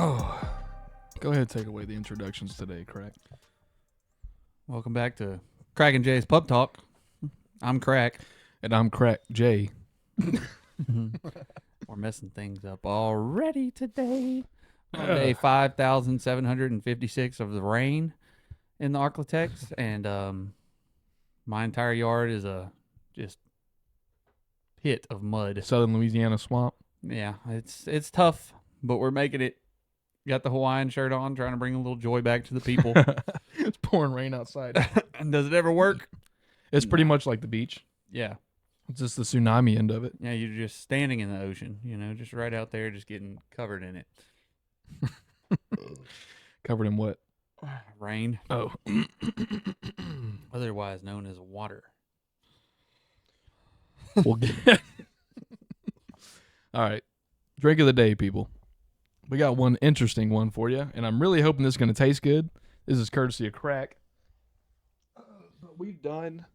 Oh, go ahead and take away the introductions today, Crack. Welcome back to Crack and Jay's Pub Talk. I'm Crack. And I'm Crack Jay. We're messing things up already today. On day 5,756 of the rain in the Arklatex, and my entire yard is a just pit of mud. Southern Louisiana swamp. Yeah, it's tough, but we're making it. Got the Hawaiian shirt on, trying to bring a little joy back to the people. It's pouring rain outside. And does it ever work? It's pretty much like the beach. Yeah. It's just the tsunami end of it. Yeah, you're just standing in the ocean, just right out there, just getting covered in it. Covered in what? Rain. Oh. Otherwise known as water. We'll get... All right. Drink of the day, people. We got one interesting one for you, and I'm really hoping this is going to taste good. This is courtesy of Crack. But we've done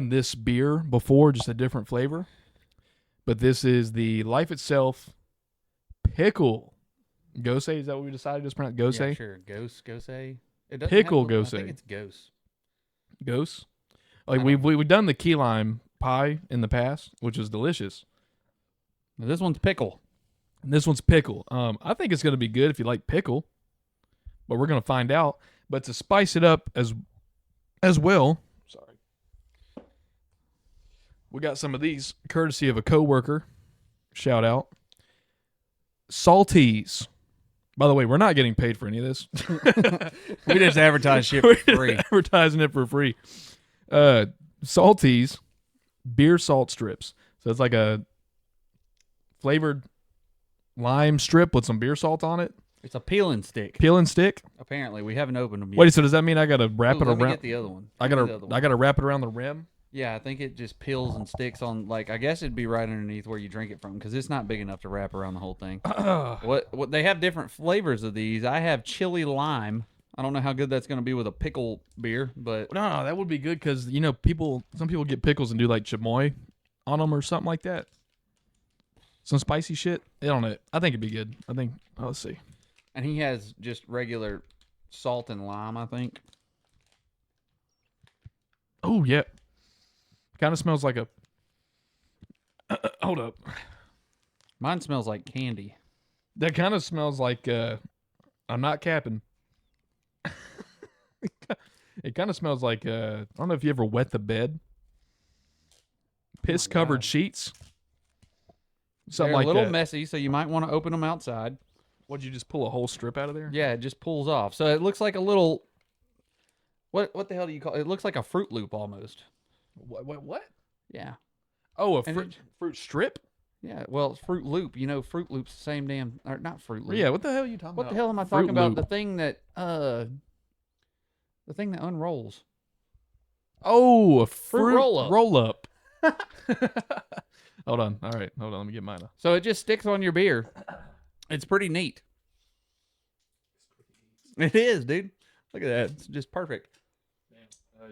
this beer before, just a different flavor. But this is the Life Itself Pickle. Gose, is that what we decided to pronounce? Gose? Yeah, sure. Gose. It doesn't Pickle have, Gose. I think it's Gose. Gose? Like we've done the key lime pie in the past, which is delicious. Now, this one's pickle. And this one's pickle. I think it's going to be good if you like pickle, but we're going to find out. But to spice it up as well, sorry, we got some of these courtesy of a coworker. Shout out, Salties. By the way, we're not getting paid for any of this. We just advertise shit for free. Advertising it for free. Salties beer salt strips. So it's like a flavored lime strip with some beer salt on it. It's a peel and stick. Peel and stick. Apparently, we haven't opened them yet. Wait, so does that mean I gotta wrap it Let me around? get the other one. I gotta wrap it around the rim. Yeah, I think it just peels and sticks on. I guess it'd be right underneath where you drink it from, because it's not big enough to wrap around the whole thing. What they have different flavors of these. I have chili lime. I don't know how good that's going to be with a pickle beer, but No, that would be good because some people get pickles and do like chamoy on them or something like that. Some spicy shit. I don't know. I think it'd be good. Let's see. and he has just regular salt and lime, I think. Oh yeah. Kind of smells like a. Hold up. Mine smells like candy. That kind of smells like. I'm not capping. It kind of smells like. I don't know if you ever wet the bed. Piss covered sheets. Something They're like a little that. messy, so you might want to open them outside. Would you just pull a whole strip out of there? Yeah, it just pulls off. So it looks like a little. What the hell do you call it? It looks like a Fruit Loop almost. What? Yeah. Oh, a And fruit strip? Yeah, well, it's Fruit Loop. Fruit Loop's the same damn, or not Fruit Loop. Yeah, what the hell are you talking What about? the hell am I Fruit talking about? Loop. The thing that unrolls. Oh, a fruit roll-up. roll-up. Hold on. All right. Hold on. Let me get mine. So it just sticks on your beer. It's pretty neat. It is, dude. Look at that. It's just perfect.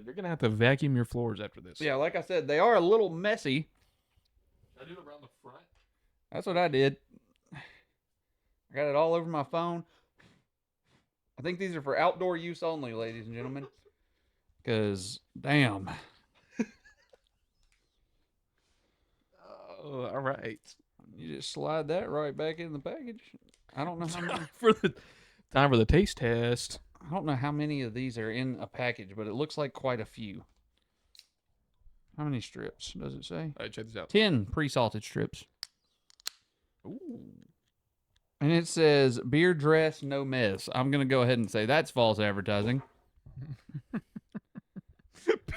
You're going to have to vacuum your floors after this. Yeah, like I said, they are a little messy. Should I do it around the front? That's what I did. I got it all over my phone. I think these are for outdoor use only, ladies and gentlemen. Because, damn. Oh, all right. You just slide that right back in the package. I don't know how many. Time for the taste test. I don't know how many of these are in a package, but it looks like quite a few. How many strips does it say? All right, check this out. 10 pre-salted strips. Ooh. And it says, beer dress, no mess. I'm going to go ahead and say that's false advertising.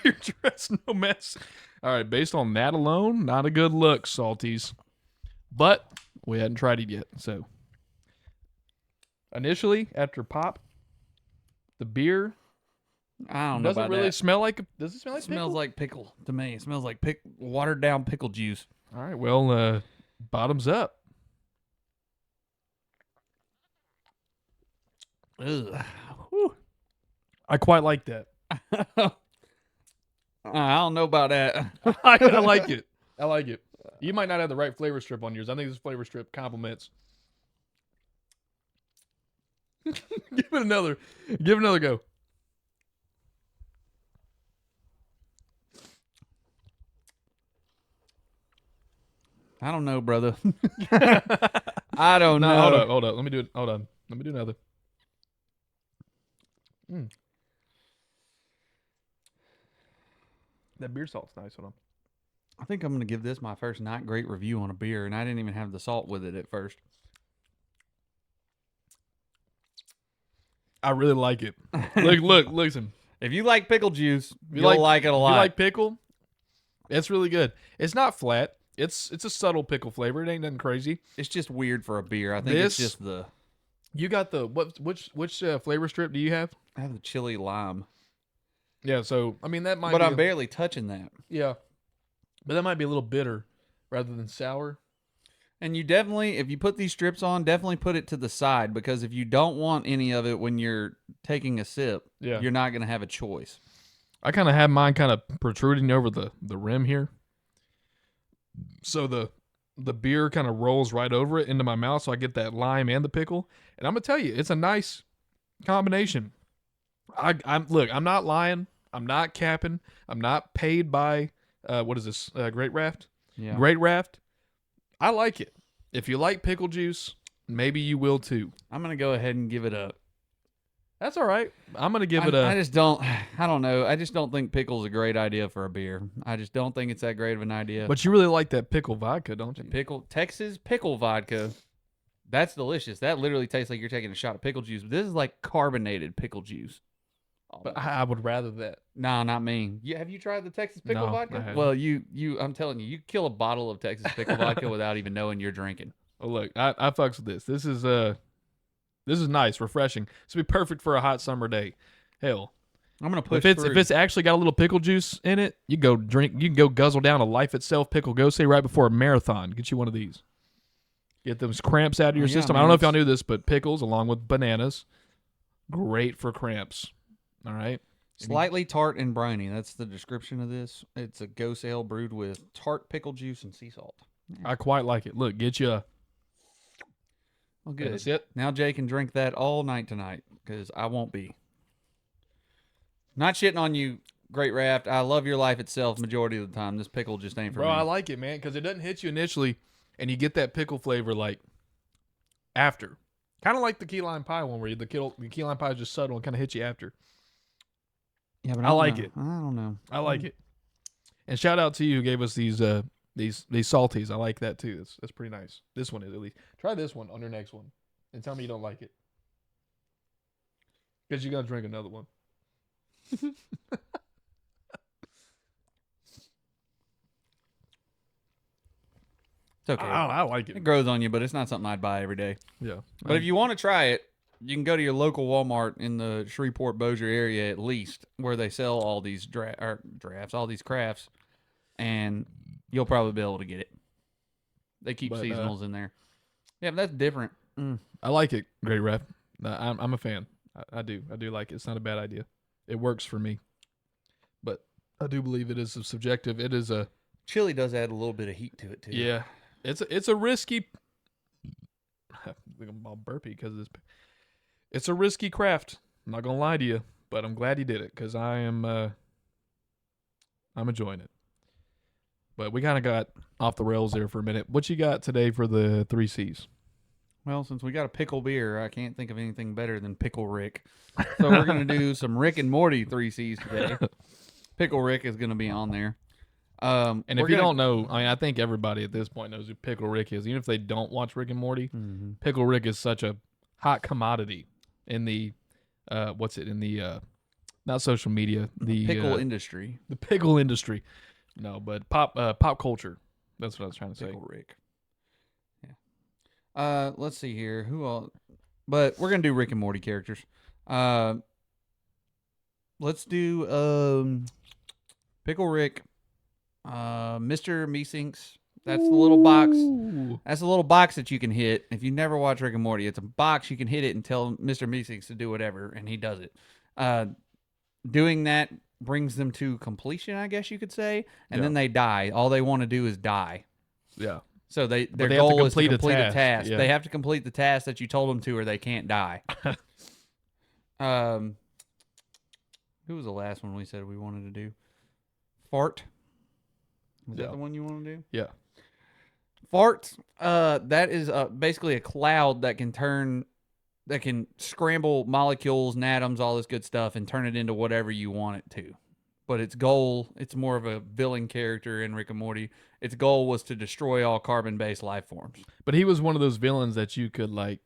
Beer dress, no mess. All right, based on that alone, not a good look, Salties. But we hadn't tried it yet, so. Initially, after pop, the beer I don't know doesn't about really that. smell like. Does it smell like It smells pickle? like pickle to me. It smells like watered down pickle juice. All right, well, bottoms up. Ugh. I quite like that. I don't know about that. I like it. I like it. You might not have the right flavor strip on yours. I think this flavor strip complements Give it another. Give it another go. I don't know, brother. I don't know. Hold up. Let me do it. Hold on. Let me do another. That beer salt's nice. Hold on. I think I'm going to give this my first not great review on a beer, and I didn't even have the salt with it at first. I really like it. Look, listen. If you like pickle juice, you'll like it a lot. If you like pickle, it's really good. It's not flat. It's a subtle pickle flavor. It ain't nothing crazy. It's just weird for a beer. I think it's just the... You got the... Which flavor strip do you have? I have the chili lime. Yeah, so, I mean, that might But be... I'm barely touching that. Yeah. But that might be a little bitter rather than sour. And you definitely, if you put these strips on, definitely put it to the side, because if you don't want any of it when you're taking a sip, you're not going to have a choice. I kind of have mine kind of protruding over the rim here. So the beer kind of rolls right over it into my mouth, so I get that lime and the pickle. And I'm going to tell you, it's a nice combination. Look, I'm not lying. I'm not capping. I'm not paid by, what is this, Great Raft? Yeah. Great Raft. I like it. If you like pickle juice, maybe you will too. I'm going to go ahead and give it a... That's all right. I'm going to give it a... I don't know. I just don't think pickle's a great idea for a beer. I just don't think it's that great of an idea. But you really like that pickle vodka, don't you? Texas pickle vodka. That's delicious. That literally tastes like you're taking a shot of pickle juice. This is like carbonated pickle juice. But I would rather that. No, not me. Have you tried the Texas pickle vodka? Well, I'm telling you, you kill a bottle of Texas pickle vodka without even knowing you're drinking. Oh, look, I fucks with this. This is nice, refreshing. This would be perfect for a hot summer day. Hell, I'm gonna push. If it's actually got a little pickle juice in it, you go drink. You can go guzzle down a Life Itself pickle go say right before a marathon. Get you one of these. Get those cramps out of your system. I don't know if y'all knew this, but pickles along with bananas, great for cramps. All right. Slightly tart and briny. That's the description of this. It's a ghost ale brewed with tart pickle juice and sea salt. I quite like it. Look, get you a... Well, good. That's it. Now Jay can drink that all night tonight, because I won't be. Not shitting on you, Great Raft. I love your Life Itself majority of the time. This pickle just ain't for me. Bro, I like it, man, because it doesn't hit you initially, and you get that pickle flavor, like, after. Kind of like the key lime pie one, where the key lime pie is just subtle and kind of hits you after. Yeah, but I like it. I don't know. I like it. And shout out to you who gave us these salties. I like that too. That's pretty nice. This one is, at least. Try this one on your next one, and tell me you don't like it, because you're gonna drink another one. It's okay. I like it. It grows on you, but it's not something I'd buy every day. Yeah. But if you want to try it, you can go to your local Walmart in the Shreveport-Bossier area, at least, where they sell all these drafts, all these crafts, and you'll probably be able to get it. They keep seasonals in there. Yeah, but that's different. I like it, Great Ref. I'm a fan. I do like it. It's not a bad idea. It works for me. But I do believe it is a subjective. It is a... Chili does add a little bit of heat to it, too. Yeah. It's a risky... I'm all burpy because of this... It's a risky craft. I'm not gonna lie to you, but I'm glad he did it, because I'm enjoying it. But we kind of got off the rails there for a minute. What you got today for the 3 C's? Well, since we got a pickle beer, I can't think of anything better than Pickle Rick. So we're gonna do some Rick and Morty 3 C's today. Pickle Rick is gonna be on there. And if you don't know, I mean, I think everybody at this point knows who Pickle Rick is. Even if they don't watch Rick and Morty, Pickle Rick is such a hot commodity in the not social media, the pickle industry. The pickle industry. No, but pop culture. That's what I was trying to say. Pickle Rick. Yeah. Let's see here. Who all? But we're gonna do Rick and Morty characters. Let's do Pickle Rick, Mr. Meesinks. That's the little box. That's a little box that you can hit. If you never watch Rick and Morty, it's a box. You can hit it and tell Mr. Meesinks to do whatever, and he does it. Doing that brings them to completion, I guess you could say, and then they die. All they want to do is die. Yeah. So their goal is to complete a task. Yeah. They have to complete the task that you told them to, or they can't die. Um, who was the last one we said we wanted to do? Fart. Was Yeah. that the one you want to do? Yeah. Fart. That is basically a cloud that can scramble molecules and atoms, all this good stuff, and turn it into whatever you want it to. But its goal, it's more of a villain character in Rick and Morty. Its goal was to destroy all carbon-based life forms. But he was one of those villains that you could like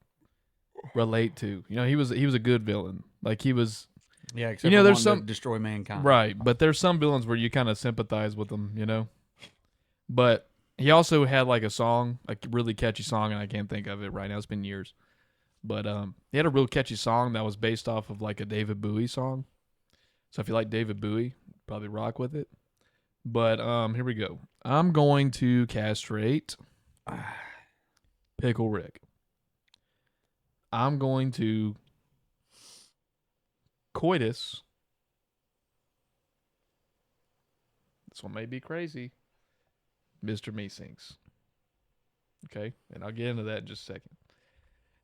relate to. You know, he was a good villain. Like he was Yeah, except You know, for there's wanting some- to destroy mankind. right, but there's some villains where you kind of sympathize with them, you know. But he also had like a song, like a really catchy song, and I can't think of it right now. It's been years. But he had a real catchy song that was based off of like a David Bowie song. So if you like David Bowie, probably rock with it. But here we go. I'm going to castrate Pickle Rick. I'm going to coitus. This one may be crazy. Mr. Meesinks. Okay, and I'll get into that in just a second.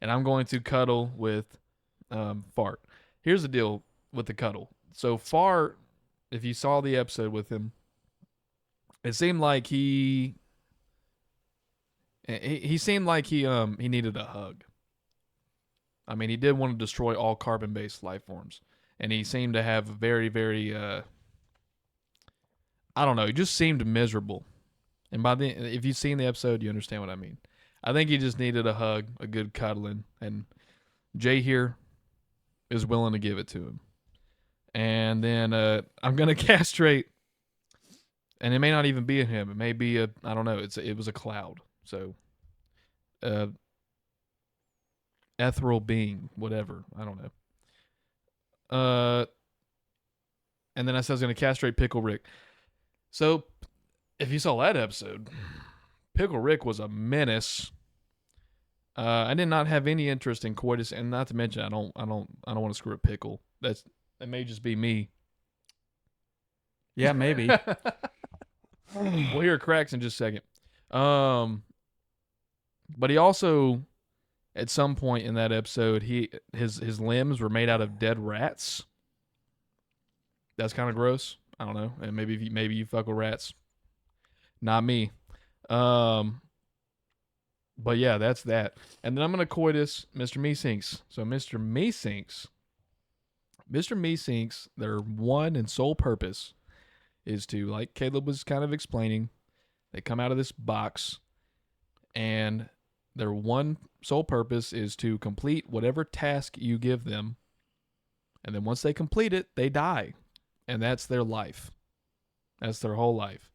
And I'm going to cuddle with Fart. Here's the deal with the cuddle. So Fart, if you saw the episode with him, it seemed like he seemed like he needed a hug. I mean, he did want to destroy all carbon-based life forms, and he seemed to have a very, very I don't know. He just seemed miserable. And by the if you've seen the episode, you understand what I mean. I think he just needed a hug, a good cuddling, and Jay here is willing to give it to him. And then I'm gonna castrate, and it may not even be him. It may be I don't know. It was a cloud. So, ethereal being, whatever. I don't know. And then I said I was gonna castrate Pickle Rick. So, if you saw that episode, Pickle Rick was a menace. I did not have any interest in coitus, and not to mention, I don't want to screw a pickle. That may just be me. Yeah, maybe. We'll hear cracks in just a second. But he also, at some point in that episode, his limbs were made out of dead rats. That's kind of gross. I don't know, and maybe you fuck with rats. Not me. But yeah, that's that. And then I'm gonna coitus Mr. Meesinks. So Mr. Meesinks, their one and sole purpose is to, like Caleb was kind of explaining, they come out of this box, and their one sole purpose is to complete whatever task you give them. And then once they complete it, they die. And that's their life. That's their whole life.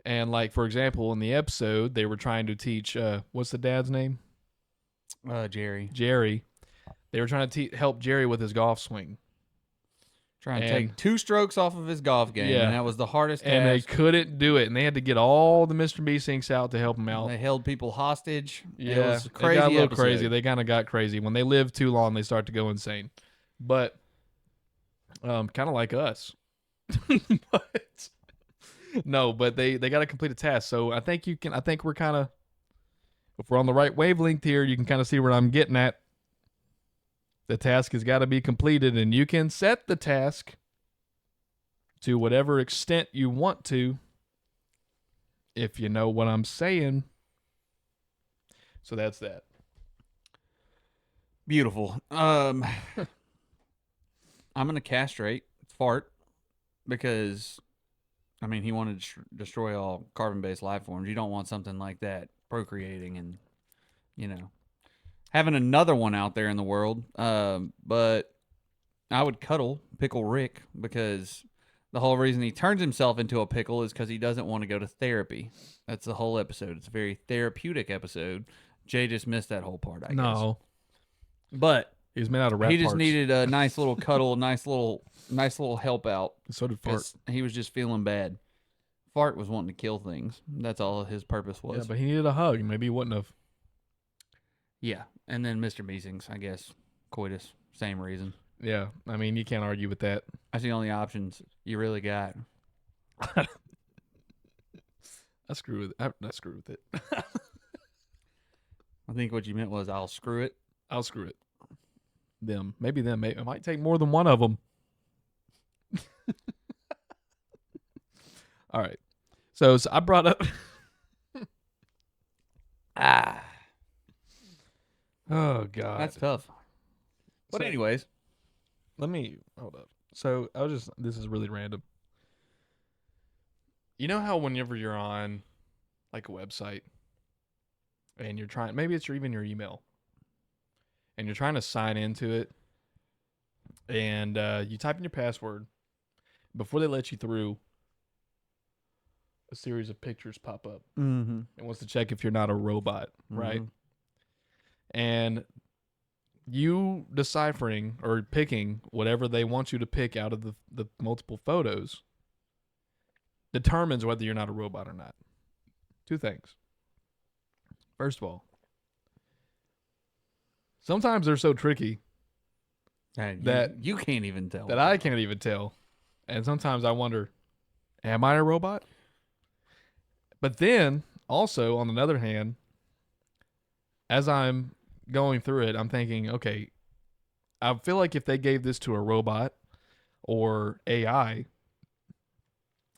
And like, for example, in the episode, they were trying to teach, what's the dad's name? Jerry. Jerry. They were trying to help Jerry with his golf swing. Trying to take 2 strokes off of his golf game, and that was the hardest task. And they couldn't do it, and they had to get all the Mr. Meesinks out to help him out. They held people hostage. Yeah, it was crazy. They got a little episode. crazy. They kind of got crazy. When they live too long, they start to go insane. But kind of like us. But no, but they got to complete a task. So I think we're kind of, if we're on the right wavelength here, you can kind of see where I'm getting at. The task has got to be completed, and you can set the task to whatever extent you want to, if you know what I'm saying. So that's that. Beautiful. I'm gonna castrate Fart because, I mean, he wanted to destroy all carbon-based life forms. You don't want something like that procreating and, having another one out there in the world. But I would cuddle Pickle Rick because the whole reason he turns himself into a pickle is because he doesn't want to go to therapy. That's the whole episode. It's a very therapeutic episode. Jay just missed that whole part, I guess. No. But he was made out of rat he just parts. needed a nice little cuddle, nice little help out. So did Fart. He was just feeling bad. Fart was wanting to kill things. That's all his purpose was. Yeah, but he needed a hug. Maybe he wouldn't have. Yeah, and then Mr. Meesinks, I guess, coitus, same reason. Yeah, I mean, you can't argue with that. That's the only options you really got. I screw with it. I think what you meant was I'll screw it. I'll screw it. them. Maybe them. Maybe, it might take more than one of them. All right. So I brought up. Oh God. That's tough. But So- anyways, Let me hold up. So this is really random. You know how whenever you're on like a website and you're trying, maybe it's even your email, and you're trying to sign into it, and you type in your password before they let you through. A series of pictures pop up and wants to check if you're not a robot, right? And you deciphering or picking whatever they want you to pick out of the multiple photos determines whether you're not a robot or not. Two things. First of all, sometimes they're so tricky that you can't even tell. that I can't even tell. And sometimes I wonder, am I a robot? But then, also, on the other hand, as I'm going through it, I'm thinking, okay, I feel like if they gave this to a robot or AI,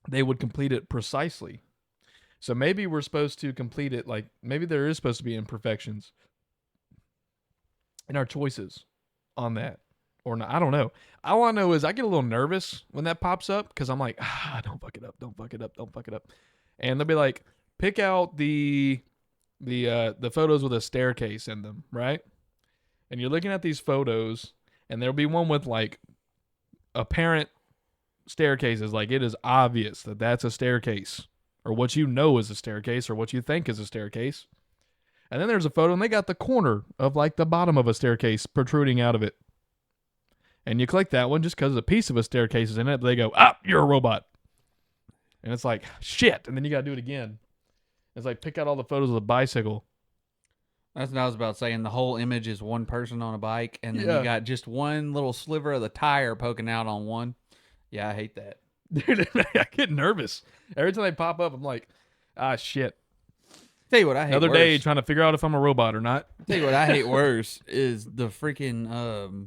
they would complete it precisely. So maybe we're supposed to complete it like maybe there is supposed to be imperfections in our choices on that or not. I don't know. All I know is I get a little nervous when that pops up because I'm like, don't fuck it up, don't fuck it up, don't fuck it up. And they'll be like, pick out the photos with a staircase in them, right? And you're looking at these photos, and there'll be one with like apparent staircases, like it is obvious that that's a staircase, or what you know is a staircase, or what you think is a staircase. And then there's a photo, and they got the corner of like the bottom of a staircase protruding out of it. And you click that one just because a piece of a staircase is in it, but they go, you're a robot. And it's like, shit. And then you got to do it again. It's like, pick out all the photos of the bicycle. That's what I was about saying. The whole image is one person on a bike, and then Yeah. you got just one little sliver of the tire poking out on one. Yeah, I hate that. Dude, I get nervous. Every time they pop up, I'm like, shit. Tell you what I hate Another worse. day trying to figure out if I'm a robot or not. Tell you what I hate worse is the freaking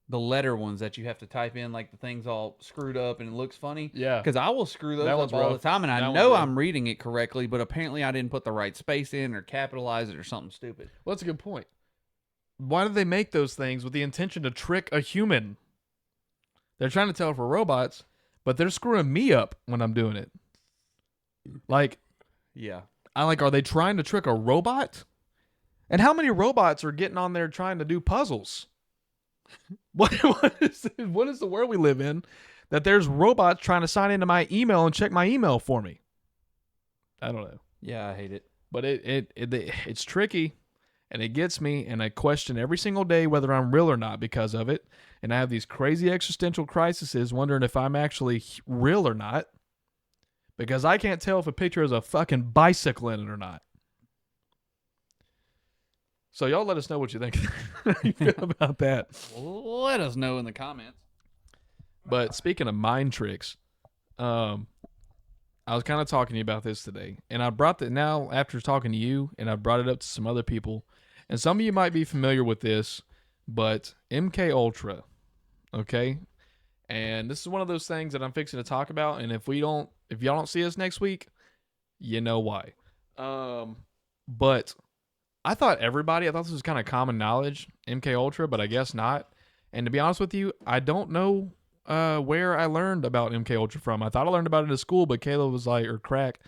the letter ones that you have to type in, like the thing's all screwed up and it looks funny. Yeah. Because I will screw those That up one's all rough. the time, and That I one's know rough. I'm reading it correctly, but apparently I didn't put the right space in or capitalize it or something stupid. Well, that's a good point. Why do they make those things with the intention to trick a human? They're trying to tell if we're robots, but they're screwing me up when I'm doing it. Like, Yeah. are they trying to trick a robot? And how many robots are getting on there trying to do puzzles? What is the world we live in that there's robots trying to sign into my email and check my email for me? I don't know. Yeah, I hate it. But it's tricky, and it gets me, and I question every single day whether I'm real or not because of it. And I have these crazy existential crises wondering if I'm actually real or not because I can't tell if a picture has a fucking bicycle in it or not. So y'all let us know what you think you feel about that. Let us know in the comments. But speaking of mind tricks, I was kind of talking to you about this today, and I brought that now after talking to you, and I brought it up to some other people, and some of you might be familiar with this, but MK Ultra, okay, and this is one of those things that I'm fixing to talk about, and if y'all don't see us next week, you know why. But I thought this was kind of common knowledge, MK Ultra, but I guess not. And to be honest with you, I don't know where I learned about MK Ultra from. I thought I learned about it at school, but Kayla was like, or Crack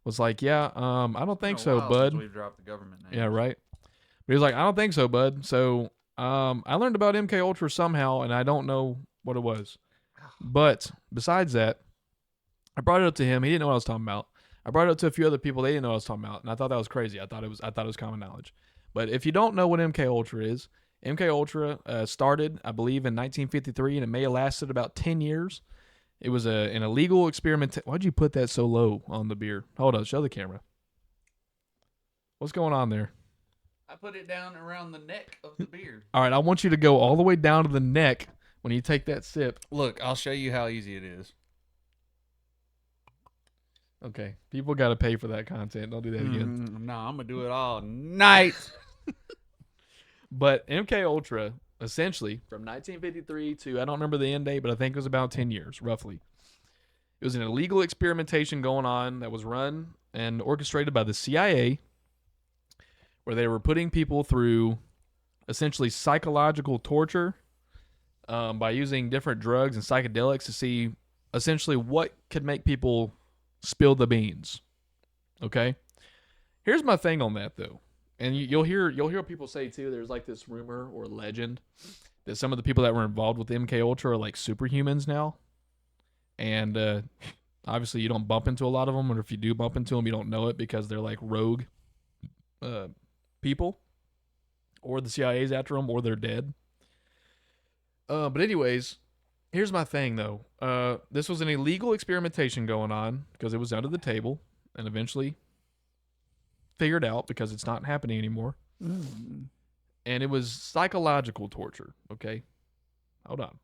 was like, yeah, I don't think so, bud. We've dropped the government name. Yeah, right. But he was like, I don't think so, bud. So I learned about MK Ultra somehow, and I don't know what it was. But besides that, I brought it up to him. He didn't know what I was talking about. I brought it up to a few other people. They didn't know what I was talking about, and I thought that was crazy. I thought it was common knowledge. But if you don't know what MK Ultra is, MK Ultra started, I believe, in 1953, and it may have lasted about 10 years. It was an illegal experiment. Why'd you put that so low on the beer? Hold on, show the camera. What's going on there? I put it down around the neck of the beard. All right, I want you to go all the way down to the neck when you take that sip. Look, I'll show you how easy it is. Okay, people got to pay for that content. Don't do that again. No, I'm gonna do it all night. But MK Ultra essentially from 1953 to, I don't remember the end date, but I think it was about 10 years, roughly. It was an illegal experimentation going on that was run and orchestrated by the CIA, where they were putting people through essentially psychological torture by using different drugs and psychedelics to see essentially what could make people spill the beans. Okay? Here's my thing on that, though. And you'll hear people say, too, there's like this rumor or legend that some of the people that were involved with MK Ultra are like superhumans now. And obviously you don't bump into a lot of them, or if you do bump into them, you don't know it because they're like rogue people, or the CIA's after them, or they're dead. But anyways, here's my thing, though. This was an illegal experimentation going on because it was under the table and eventually figured out because it's not happening anymore. Mm. And it was psychological torture. Okay, hold on.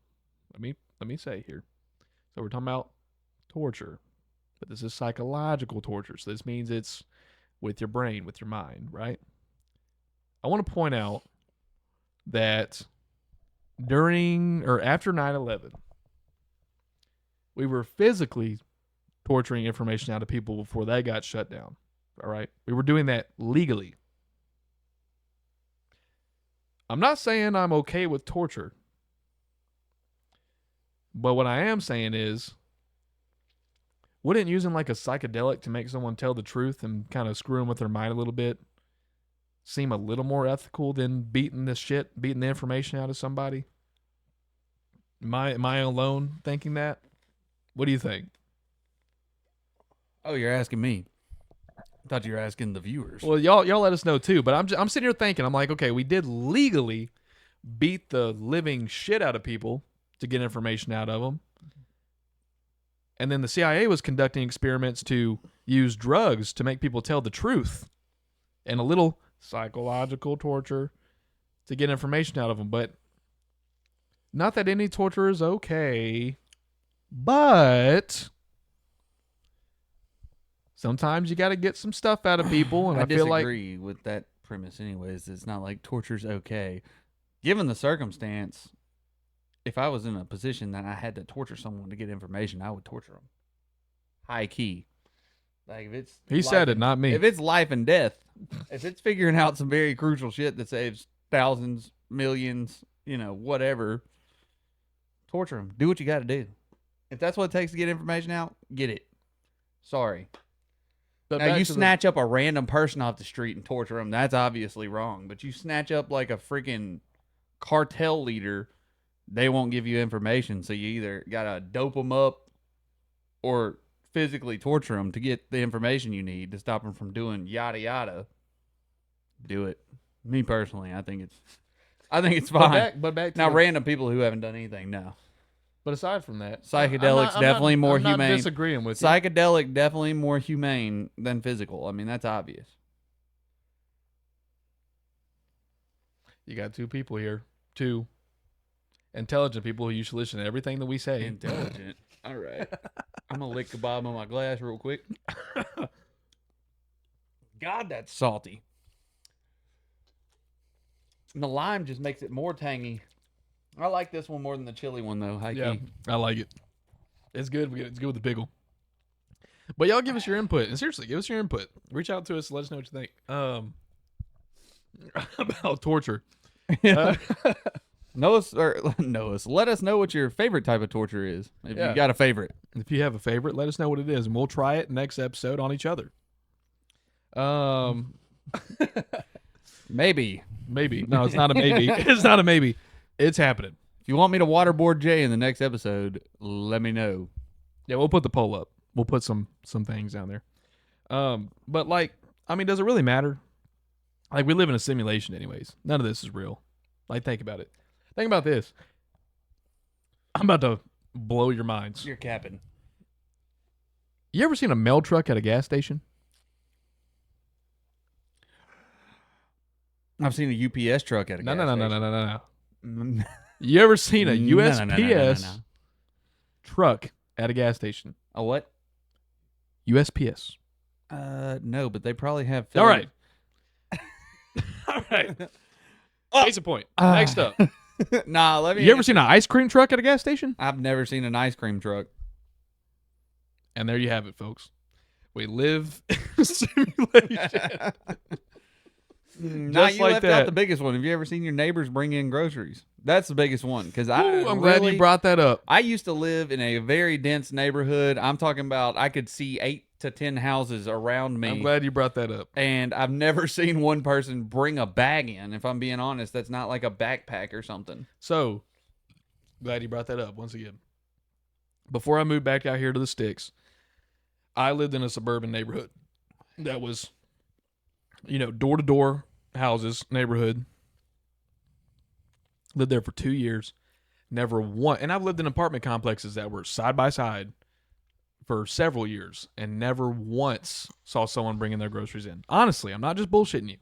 Let me say here. So we're talking about torture, but this is psychological torture. So this means it's with your brain, with your mind, right? I want to point out that during or after 9/11, we were physically torturing information out of people before that got shut down. All right. We were doing that legally. I'm not saying I'm okay with torture. But what I am saying is, wouldn't using like a psychedelic to make someone tell the truth and kind of screw them with their mind a little bit seem a little more ethical than beating the information out of somebody? Am I alone thinking that? What do you think? Oh, you're asking me. I thought you were asking the viewers. Well, y'all let us know too. But I'm sitting here thinking, I'm like, okay, we did legally beat the living shit out of people to get information out of them, and then the CIA was conducting experiments to use drugs to make people tell the truth, and a little psychological torture to get information out of them. But not that any torture is okay, but sometimes you got to get some stuff out of people, and I feel like disagree with that premise. Anyways, it's not like torture's okay, given the circumstance. If I was in a position that I had to torture someone to get information, I would torture them. High key. Like if it's he said it, not me. If it's life and death, if it's figuring out some very crucial shit that saves thousands, millions, whatever, torture them. Do what you got to do. If that's what it takes to get information out, get it. Sorry. But now you snatch up a random person off the street and torture them. That's obviously wrong. But you snatch up like a freaking cartel leader, they won't give you information. So you either gotta dope them up or physically torture them to get the information you need to stop them from doing yada yada. Do it. Me personally, I think it's fine. But back to now, random people who haven't done anything, no. But aside from that, psychedelics definitely more I'm humane. not disagreeing with you. Psychedelic definitely more humane than physical. I mean, that's obvious. You got two people here, two intelligent people who you should listen to everything that we say. Intelligent. All right. I'm gonna lick the bottom of my glass real quick. God, that's salty. And the lime just makes it more tangy. I like this one more than the chili one, though. Yeah, I like it. It's good. It's good with the pickle. But y'all give us your input. And seriously, give us your input. Reach out to us. Let us know what you think. About torture. Know us. Let us know what your favorite type of torture is. If you got a favorite. If you have a favorite, let us know what it is, and we'll try it next episode on each other. Maybe. No, it's not a maybe. It's not a maybe. It's happening. If you want me to waterboard Jay in the next episode, let me know. Yeah, we'll put the poll up. We'll put some things down there. But like, I mean, does it really matter? Like, we live in a simulation anyways. None of this is real. Like, think about it. Think about this. I'm about to blow your minds. You're capping. You ever seen a mail truck at a gas station? I've seen a UPS truck at a gas station. No. You ever seen a USPS truck at a gas station? A what? USPS. No, but they probably have. All right. All right. Case in point. Next up. Nah, let me. You ever seen an ice cream truck at a gas station? I've never seen an ice cream truck. And there you have it, folks. We live simulation. Nah, Just you like left that. out the biggest one. Have you ever seen your neighbors bring in groceries? That's the biggest one. Because I'm glad you brought that up. I used to live in a very dense neighborhood. I'm talking about I could see 8 to 10 houses around me. I'm glad you brought that up. And I've never seen one person bring a bag in. If I'm being honest, that's not like a backpack or something. So, glad you brought that up once again. Before I moved back out here to the sticks, I lived in a suburban neighborhood that was, door-to-door houses neighborhood. Lived there for 2 years. Never one. And I've lived in apartment complexes that were side by side for several years and never once saw someone bringing their groceries in. Honestly, I'm not just bullshitting you.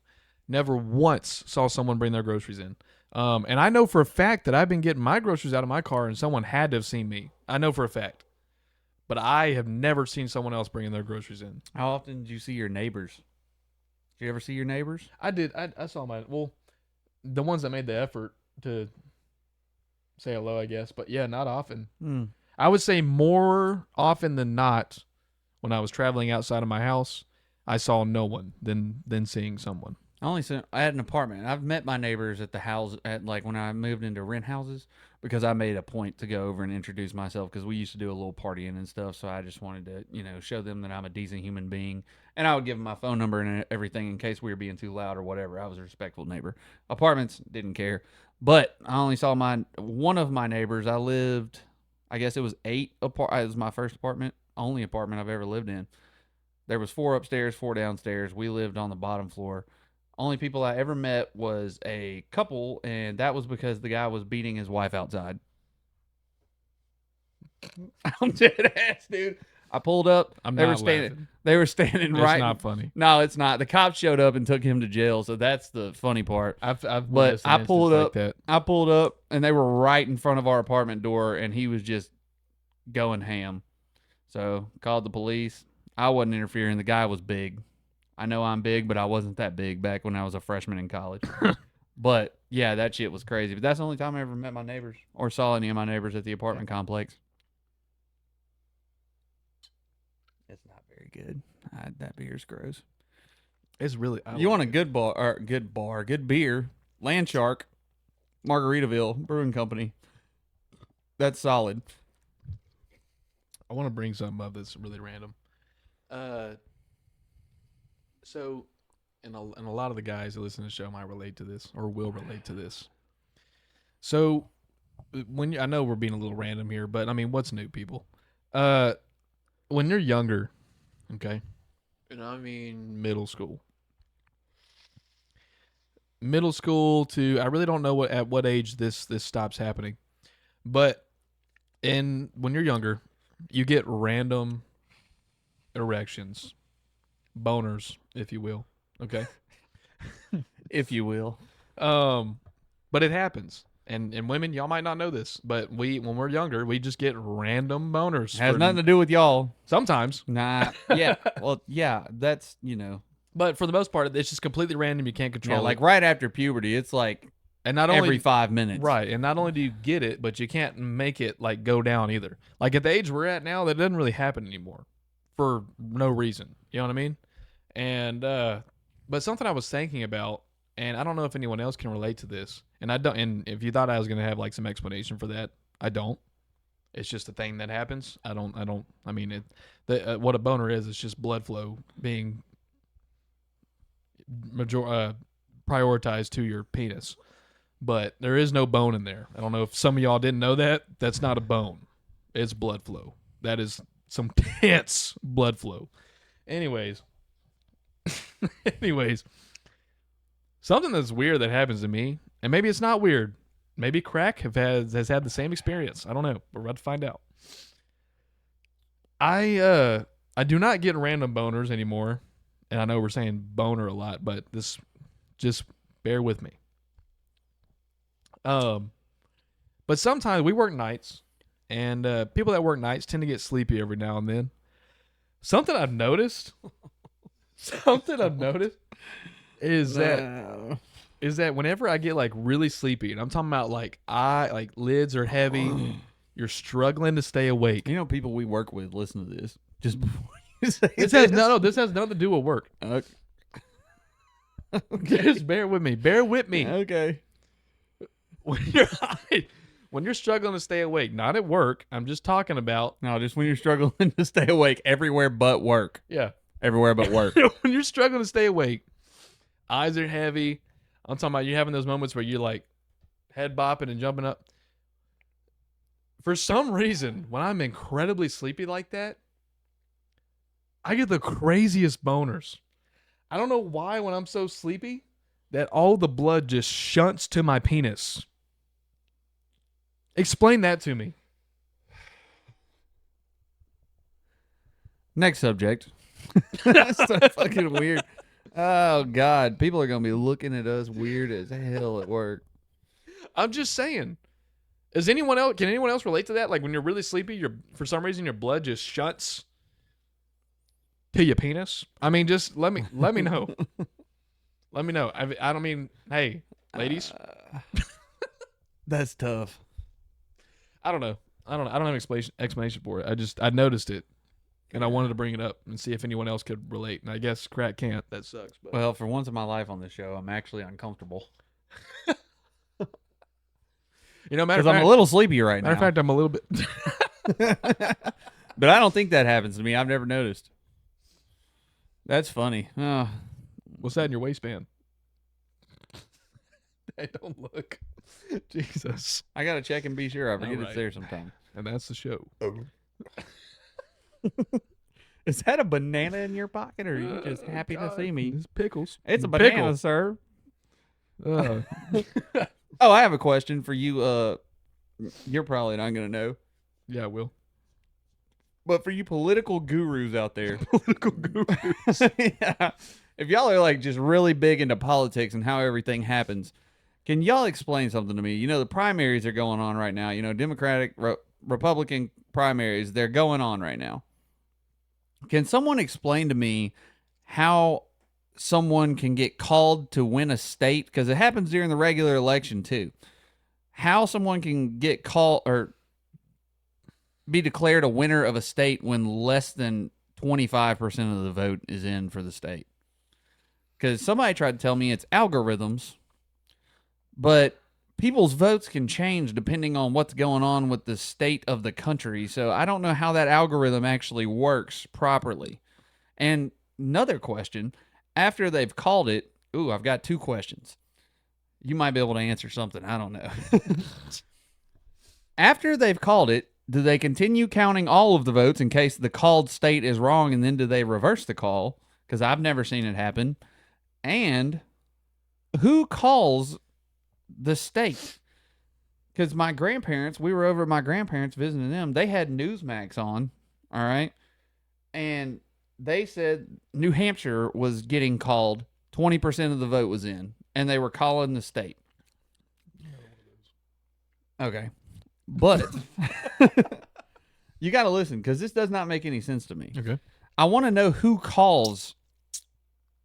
Never once saw someone bring their groceries in. And I know for a fact that I've been getting my groceries out of my car and someone had to have seen me. I know for a fact. But I have never seen someone else bringing their groceries in. How often did you see your neighbors? Did you ever see your neighbors? I did. I saw the ones that made the effort to say hello, I guess. But yeah, not often. I would say more often than not, when I was traveling outside of my house, I saw no one than seeing someone. I had an apartment. I've met my neighbors at the house when I moved into rent houses because I made a point to go over and introduce myself because we used to do a little partying and stuff. So I just wanted to, show them that I'm a decent human being. And I would give them my phone number and everything in case we were being too loud or whatever. I was a respectful neighbor. Apartments, didn't care. But I only saw one of my neighbors. I lived, I guess it was 8 apartments. It was my first apartment, only apartment I've ever lived in. There was 4 upstairs, 4 downstairs. We lived on the bottom floor. Only people I ever met was a couple, and that was because the guy was beating his wife outside. I'm dead ass, dude. I pulled up. They were standing right. It's not funny. No, it's not. The cops showed up and took him to jail, so that's the funny part. But I pulled up. like that. I pulled up, and they were right in front of our apartment door, and he was just going ham. So called the police. I wasn't interfering. The guy was big. I know I'm big, but I wasn't that big back when I was a freshman in college. But, yeah, that shit was crazy. But that's the only time I ever met my neighbors or saw any of my neighbors at the apartment complex. It's not very good. That beer's gross. It's really... You want a good beer, Land Shark, Margaritaville Brewing Company. That's solid. I want to bring something up that's really random. So, and a lot of the guys that listen to the show might relate to this or will relate to this. So, I know we're being a little random here, but I mean, what's new, people? When you're younger, okay, and I mean middle school to I really don't know at what age this stops happening, but when you're younger, you get random erections. Boners, if you will. Okay. If you will. But it happens. And women, y'all might not know this, but when we're younger, we just get random boners. It has nothing to do with y'all. Sometimes. Nah. Yeah. Well, yeah, that's, But for the most part, it's just completely random. You can't control it. Like right after puberty, it's like every 5 minutes. Right. And not only do you get it, but you can't make it like go down either. Like at the age we're at now, that doesn't really happen anymore for no reason. You know what I mean? And but something I was thinking about, and I don't know if anyone else can relate to this, and I don't. And if you thought I was gonna have like some explanation for that, I don't. It's just a thing that happens. I don't. I mean, what a boner is, it's just blood flow being prioritized to your penis. But there is no bone in there. I don't know if some of y'all didn't know that. That's not a bone. It's blood flow. That is some tense blood flow. Anyways, something that's weird that happens to me, and maybe it's not weird. Maybe Crack has had the same experience. I don't know. We're about to find out. I do not get random boners anymore, and I know we're saying boner a lot, but this just bear with me. But sometimes we work nights, and people that work nights tend to get sleepy every now and then. Something I've noticed is that is that whenever I get like really sleepy, and I'm talking about like lids are heavy, you're struggling to stay awake. You know, people we work with listen to this just before you say This has this has nothing to do with work. Okay. Just bear with me. Bear with me. Okay. When you're struggling to stay awake, not at work. I'm just talking about No, just when you're struggling to stay awake everywhere but work. yeah. Everywhere but work. When you're struggling to stay awake, eyes are heavy. I'm talking about you having those moments where you're like head bopping and jumping up. For some reason, when I'm incredibly sleepy like that, I get the craziest boners. I don't know why when I'm so sleepy that all the blood just shunts to my penis. Explain that to me. Next subject. That's so fucking weird. Oh, God. People are going to be looking at us weird as hell at work. I'm just saying. Can anyone else relate to that? Like when you're really sleepy, for some reason your blood just shunts to your penis? I mean, just let me know. Let me know. I don't mean, hey, ladies. That's tough. I don't know. I don't have an explanation for it. I noticed it, and I wanted to bring it up and see if anyone else could relate. And I guess Crack can't. That sucks. But Well, for once in my life on this show, I'm actually uncomfortable. matter of Because fact, I'm a little sleepy right now. matter of fact, I'm a little bit. But I don't think that happens to me. I've never noticed. That's funny. Oh, What's that in your waistband? Hey, don't look. Jesus. I got to check and be sure. I forget All it's there sometime. And that's the show. Is that a banana in your pocket, or are you just happy to see me? It's pickles. It's a Pickle. banana, sir. Uh, Oh, I have a question for you. You're probably not going to know. yeah, I will. But for you political gurus out there, Political gurus. yeah, if y'all are like just really big into politics and how everything happens, can y'all explain something to me? You know, the primaries are going on right now. You know, Democratic, Republican primaries, they're going on right now. Can someone explain to me how someone can get called to win a state? Because it happens during the regular election too. How someone can get called or be declared a winner of a state when less than 25% of the vote is in for the state. Because somebody tried to tell me it's algorithms, but people's votes can change depending on what's going on with the state of the country. So I don't know how that algorithm actually works properly. And another question, after they've called it, I've got two questions. You might be able to answer something. I don't know. After they've called it, do they continue counting all of the votes in case the called state is wrong, and then do they reverse the call? Because I've never seen it happen. And who calls the state? Because my grandparents, we were over at my grandparents visiting them. They had Newsmax on, all right? And they said New Hampshire was getting called. 20% of the vote was in, and they were calling the state. Okay. But you got to listen, because this does not make any sense to me. Okay. I want to know who calls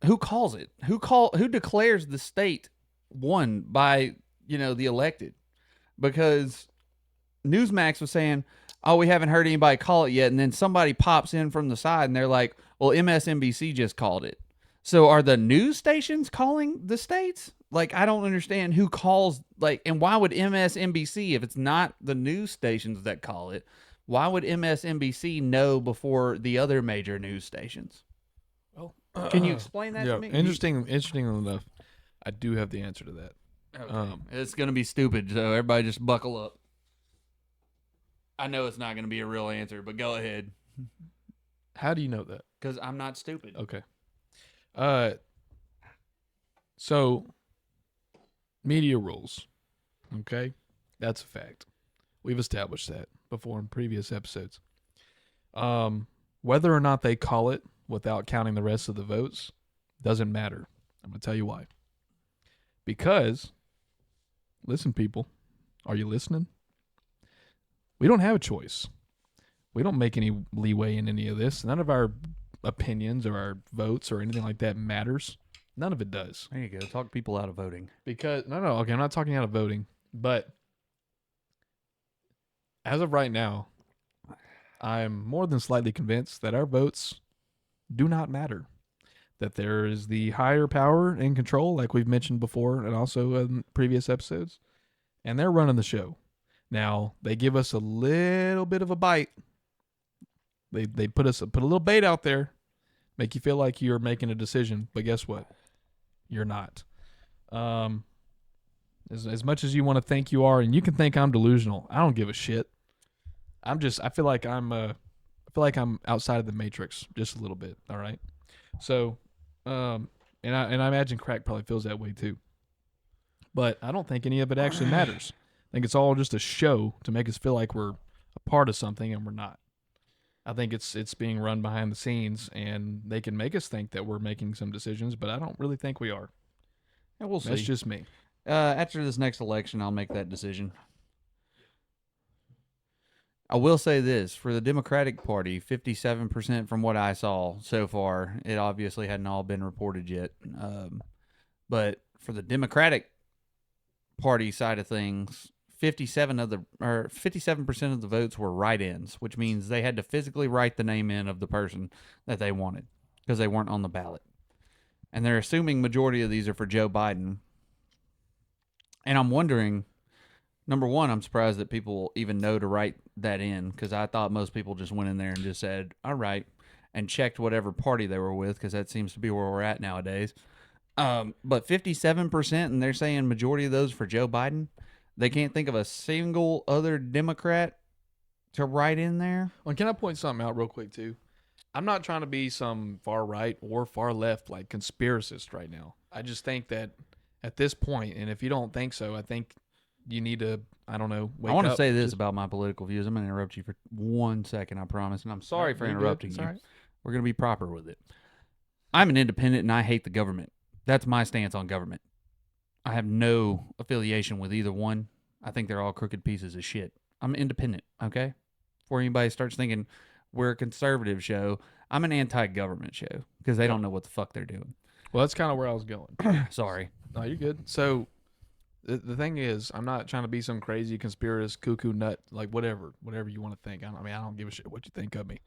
it. Who declares the state won by, the elected? Because Newsmax was saying, "Oh, we haven't heard anybody call it yet." And then somebody pops in from the side and they're like, "Well, MSNBC just called it." So are the news stations calling the states? Like, I don't understand who calls, and why would MSNBC, if it's not the news stations that call it, why would MSNBC know before the other major news stations? Well, can you explain that to me? Interesting enough. I do have the answer to that. Okay. It's going to be stupid, so everybody just buckle up. I know it's not going to be a real answer, but go ahead. How do you know that? Because I'm not stupid. Okay. So media rules. Okay? That's a fact. We've established that before in previous episodes. Whether or not they call it without counting the rest of the votes doesn't matter. I'm going to tell you why. Because, listen, people, are you listening? We don't have a choice. We don't make any leeway in any of this. None of our opinions or our votes or anything like that matters. None of it does. There you go. Talk people out of voting. Because no, okay, I'm not talking out of voting, but as of right now, I'm more than slightly convinced that our votes do not matter. That there is the higher power and control, like we've mentioned before, and also in previous episodes, and they're running the show. Now they give us a little bit of a bite. They put a little bait out there, make you feel like you're making a decision, but guess what? You're not. As much as you want to think you are, and you can think I'm delusional, I don't give a shit. I feel like I'm outside of the matrix just a little bit. All right, so, and I imagine crack probably feels that way too. But I don't think any of it actually matters. I think it's all just a show to make us feel like we're a part of something and we're not. I think it's being run behind the scenes, and they can make us think that we're making some decisions, but I don't really think we are. Yeah, we'll see. That's just me. After this next election, I'll make that decision. I will say this. For the Democratic Party, 57% from what I saw so far. It obviously hadn't all been reported yet. But for the Democratic Party side of things, 57% of the votes were write-ins, which means they had to physically write the name in of the person that they wanted because they weren't on the ballot. And they're assuming majority of these are for Joe Biden. And I'm wondering, number one, I'm surprised that people even know to write that in, because I thought most people just went in there and just said, all right, and checked whatever party they were with, because that seems to be where we're at nowadays. But 57%, and they're saying majority of those for Joe Biden. They can't think of a single other Democrat to write in there. Well, can I point something out real quick too? I'm not trying to be some far right or far left like conspiracist right now. I just think that at this point, and if you don't think so, I think you need to, I don't know, wake I want to up. say this about my political views. I'm going to interrupt you for 1 second, I promise. And I'm sorry for interrupting you. Right. We're going to be proper with it. I'm an independent and I hate the government. That's my stance on government. I have no affiliation with either one. I think they're all crooked pieces of shit. I'm independent, okay? Before anybody starts thinking we're a conservative show, I'm an anti-government show because they don't know what the fuck they're doing. Well, that's kind of where I was going. Sorry. No, you're good. So the thing is, I'm not trying to be some crazy conspiracist, cuckoo nut, like whatever you want to think. I don't give a shit what you think of me.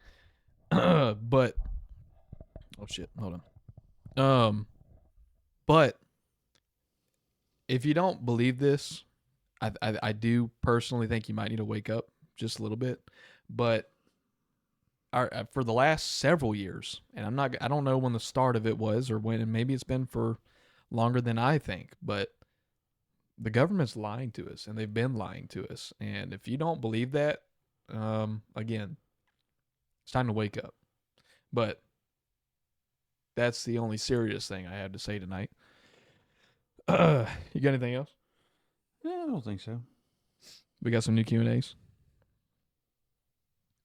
But oh shit, hold on. But if you don't believe this, I do personally think you might need to wake up just a little bit. But for the last several years, and I don't know when the start of it was or when, and maybe it's been for longer than I think, but the government's lying to us, and they've been lying to us. And if you don't believe that, again, it's time to wake up. But that's the only serious thing I have to say tonight. You got anything else? Yeah, I don't think so. We got some new Q&As.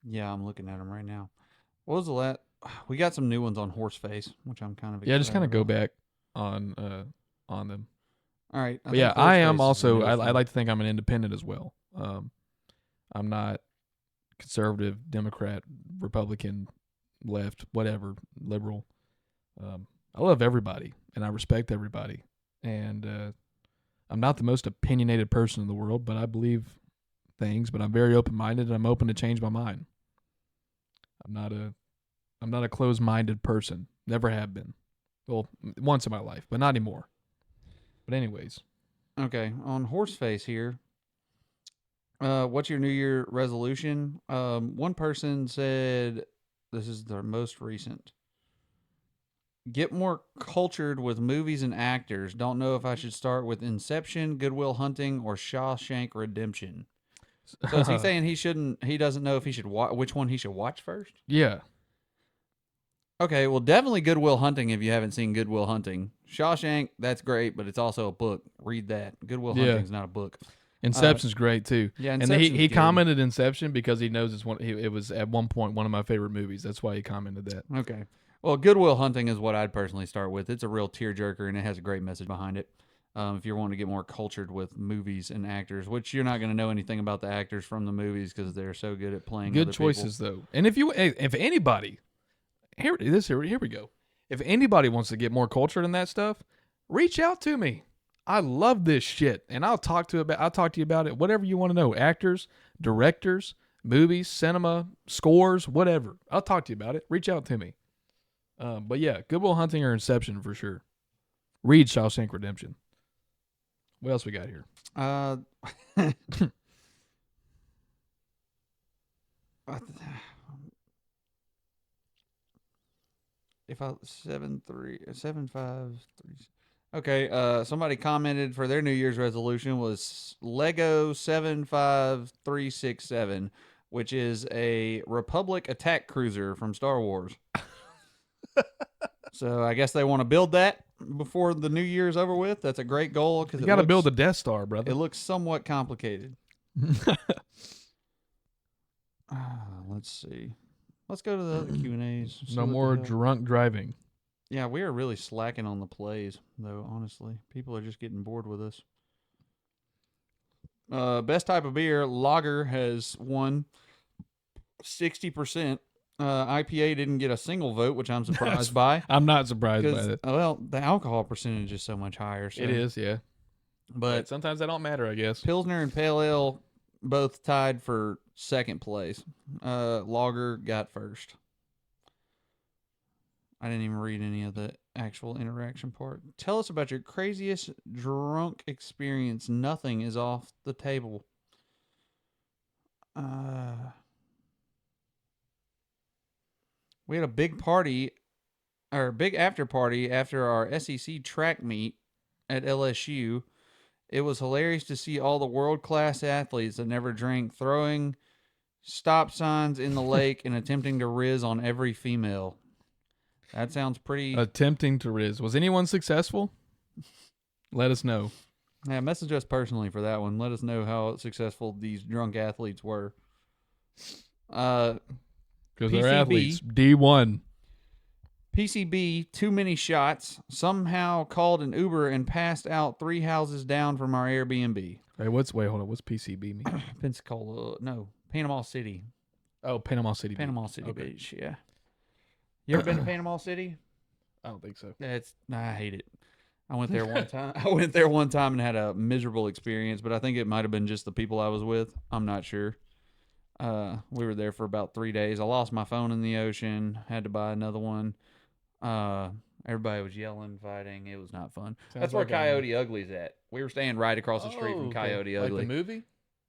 Yeah, I'm looking at them right now. What was the last? We got some new ones on Horseface, which I'm kind of excited Just kind of go about. back on them. All right. But yeah, I am also. I like to think I'm an independent as well. I'm not conservative, Democrat, Republican, left, whatever, liberal. I love everybody and I respect everybody, and I'm not the most opinionated person in the world, but I believe things. But I'm very open-minded, and I'm open to change my mind. I'm not a closed-minded person. Never have been. Well, once in my life, but not anymore. But anyways. Okay, on Horseface here, what's your New Year resolution? One person said, this is their most recent. Get more cultured with movies and actors. Don't know if I should start with Inception, Good Will Hunting, or Shawshank Redemption. So is he saying he doesn't know if he should which one he should watch first? Yeah. Okay, well, definitely Good Will Hunting if you haven't seen Good Will Hunting. Shawshank, that's great, but it's also a book. Read that. Good Will Hunting's not a book. Inception's great too. Yeah, and he commented Inception because he knows it was at one point one of my favorite movies. That's why he commented that. Okay. Well, Good Will Hunting is what I'd personally start with. It's a real tearjerker, and it has a great message behind it. If you're wanting to get more cultured with movies and actors, which you're not going to know anything about the actors from the movies because they're so good at playing. Good choices though. And if anybody, here we go. If anybody wants to get more cultured in that stuff, reach out to me. I love this shit, and I'll talk to you about it. Whatever you want to know, actors, directors, movies, cinema, scores, whatever. I'll talk to you about it. Reach out to me. But yeah, Good Will Hunting or Inception for sure. Read Shawshank Redemption. What else we got here? If I 7-5-3. Okay, somebody commented for their New Year's resolution was Lego 75367, which is a Republic attack cruiser from Star Wars. So I guess they want to build that before the New Year's over with. That's a great goal because you got to build a Death Star, brother. It looks somewhat complicated. Let's see. Let's go to the other Q&As. No more drunk driving. Yeah, we are really slacking on the plays, though, honestly. People are just getting bored with us. Best type of beer, lager has won 60%. IPA didn't get a single vote, which I'm surprised by. I'm not surprised by that. Well, the alcohol percentage is so much higher. So. It is, yeah. But sometimes that don't matter, I guess. Pilsner and Pale Ale both tied for second place. Lager got first. I didn't even read any of the actual interaction part. Tell us about your craziest drunk experience. Nothing is off the table. We had a big party, or a big after party after our SEC track meet at LSU. It was hilarious to see all the world-class athletes that never drank throwing stop signs in the lake and attempting to riz on every female. That sounds pretty... Attempting to riz. Was anyone successful? Let us know. Yeah, message us personally for that one. Let us know how successful these drunk athletes were. Because they're athletes. D1. PCB, too many shots. Somehow called an Uber and passed out 3 houses down from our Airbnb. Hey, what's PCB mean? Pensacola, no, Panama City. Oh, Panama City. Panama City Beach, yeah. You ever been to Panama City? I don't think so. I hate it. I went there one time. I went there one time and had a miserable experience, but I think it might have been just the people I was with. I'm not sure. We were there for about 3 days. I lost my phone in the ocean. Had to buy another one. Everybody was yelling, fighting. It was not fun. That's where Coyote Ugly's at. We were staying right across the street from Coyote Ugly. Like the movie?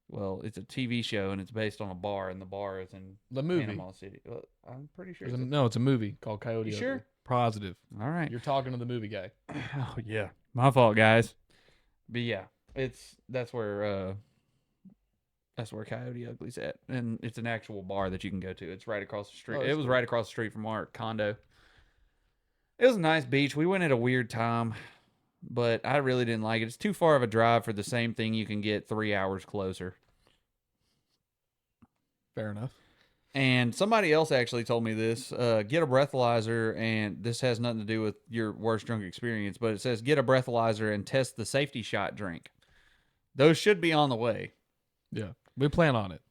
Well, it's a TV show, and it's based on a bar, and the bar is in the movie. Panama City. Well, I'm pretty sure. It's a movie called Coyote Ugly. Sure? Positive. All right. You're talking to the movie guy. Oh, yeah. My fault, guys. But, yeah, that's where Coyote Ugly's at, and it's an actual bar that you can go to. It's right across the street. It was right across the street from our condo. It was a nice beach. We went at a weird time, but I really didn't like it. It's too far of a drive for the same thing you can get 3 hours closer. Fair enough. And somebody else actually told me this. Get a breathalyzer, and this has nothing to do with your worst drunk experience, but it says get a breathalyzer and test the safety shot drink. Those should be on the way. Yeah, we plan on it.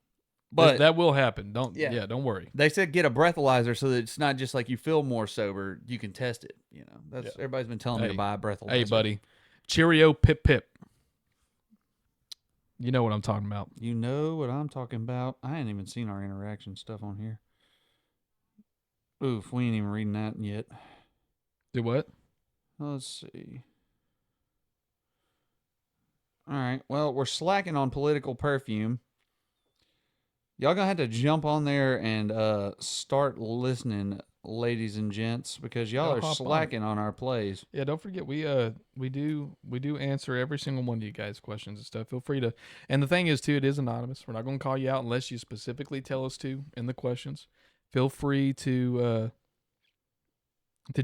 But that will happen. Don't worry. They said get a breathalyzer so that it's not just like you feel more sober. You can test it. You know, everybody's been telling me to buy a breathalyzer. Hey, buddy, Cheerio, pip pip. You know what I'm talking about. You know what I'm talking about. I ain't even seen our interaction stuff on here. Oof, we ain't even reading that yet. Do what? Let's see. All right. Well, we're slacking on political perfume. Y'all gonna have to jump on there and start listening, ladies and gents, because y'all are slacking on our plays. Yeah, don't forget we do answer every single one of you guys' questions and stuff. Feel free to, and the thing is too, it is anonymous. We're not gonna call you out unless you specifically tell us to in the questions. Feel free to